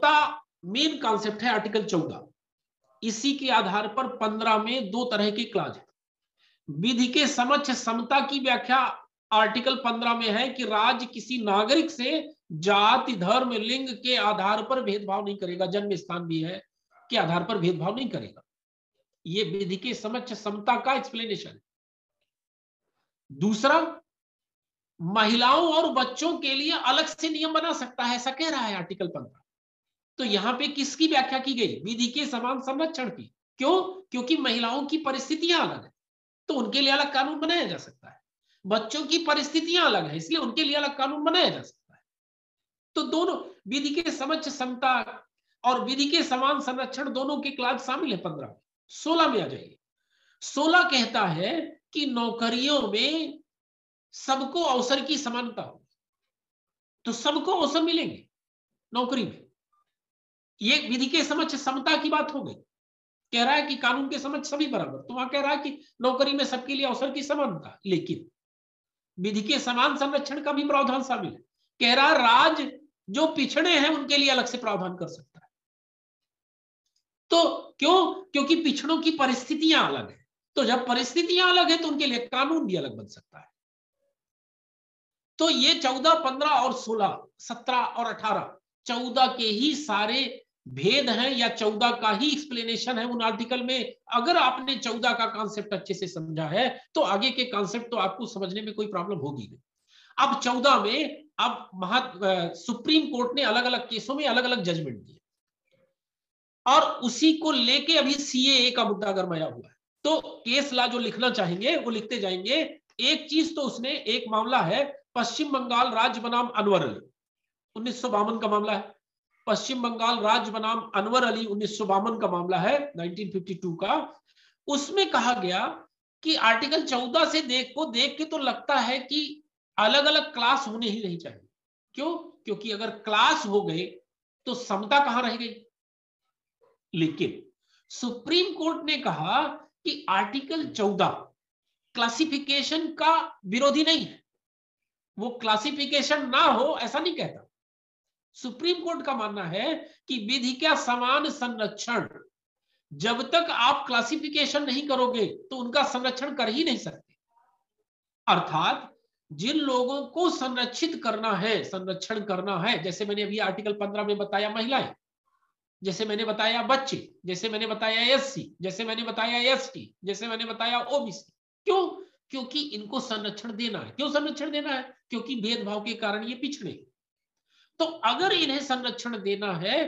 समता main concept है article 14। इसी के आधार पर 15 में दो तरह की क्लाज है। विधि के समक्ष समता की व्याख्या आर्टिकल 15 में है कि राज्य किसी नागरिक से जाति, धर्म, लिंग के आधार पर भेदभाव नहीं करेगा, जन्म स्थान भी है के आधार पर भेदभाव नहीं करेगा। ये विधि के समक्ष समता का एक्सप्लेनेशन है। दूसरा, महिलाओं और बच्चों के लिए अलग से नियम बना सकता है, ऐसा कह रहा है आर्टिकल 15। तो यहां पे किसकी व्याख्या की गई? विधि के समान संरक्षण की। क्यों? क्योंकि महिलाओं की परिस्थितियां अलग है तो उनके लिए अलग कानून बनाया जा सकता है, बच्चों की परिस्थितियां अलग है इसलिए उनके लिए अलग कानून बनाया जा सकता है। तो दोनों विधि के समक्ष समता और विधि के समान संरक्षण दोनों के क्लाज शामिल है 15 में। 16 में आ जाइए। 16 कहता है कि नौकरियों में सबको अवसर की समानता हो, तो सबको अवसर मिलेंगे नौकरी में। ये विधि के समक्ष समता की बात हो गई। कह रहा है कि कानून के समक्ष सभी बराबर, तो वहां कह रहा है कि नौकरी में सबके लिए अवसर की समानता, लेकिन विधि के समान संरक्षण का भी प्रावधान शामिल है। कह रहा है राज्य जो पिछड़े हैं उनके लिए अलग से प्रावधान कर सकता है। तो क्यों? क्योंकि पिछड़ों की परिस्थितियां अलग है, तो जब परिस्थितियां अलग है तो उनके लिए कानून भी अलग बन सकता है। तो ये 14, 15 और 16, 17 और 18 14 के ही सारे भेद हैं या 14 का ही एक्सप्लेनेशन है उन आर्टिकल में। अगर आपने 14 का कॉन्सेप्ट अच्छे से समझा है तो आगे के कॉन्सेप्ट तो आपको समझने में कोई प्रॉब्लम होगी नहीं। अब 14 में अब सुप्रीम कोर्ट ने अलग अलग केसों में अलग अलग जजमेंट दिए और उसी को लेके अभी सीएए का मुद्दा गरमाया हुआ है। तो केस ला जो लिखना चाहेंगे वो लिखते जाएंगे। एक चीज तो उसने, एक मामला है पश्चिम बंगाल राज्य बनाम अनवर अली, 1952 का मामला है। पश्चिम बंगाल राज्य बनाम अनवर अली 1952 का मामला है, 1952 का। उसमें कहा गया कि आर्टिकल 14 से देख के तो लगता है कि अलग अलग क्लास होने ही नहीं चाहिए। क्यों? क्योंकि अगर क्लास हो गए तो समता कहां रह गई। लेकिन सुप्रीम कोर्ट ने कहा कि आर्टिकल 14 क्लासिफिकेशन का विरोधी नहीं है, वो क्लासिफिकेशन ना हो ऐसा नहीं कहता। सुप्रीम कोर्ट का मानना है कि विधि का समान संरक्षण, जब तक आप क्लासिफिकेशन नहीं करोगे तो उनका संरक्षण कर ही नहीं सकते। अर्थात जिन लोगों को संरक्षित करना है, संरक्षण करना है, जैसे मैंने अभी आर्टिकल 15 में बताया महिलाएं, जैसे मैंने बताया बच्चे, जैसे मैंने बताया एससी, जैसे मैंने बताया एसटी, जैसे मैंने बताया ओबीसी। क्यों? क्योंकि इनको संरक्षण देना है। क्यों संरक्षण देना है? क्योंकि भेदभाव के कारण ये पिछड़े। तो अगर इन्हें संरक्षण देना है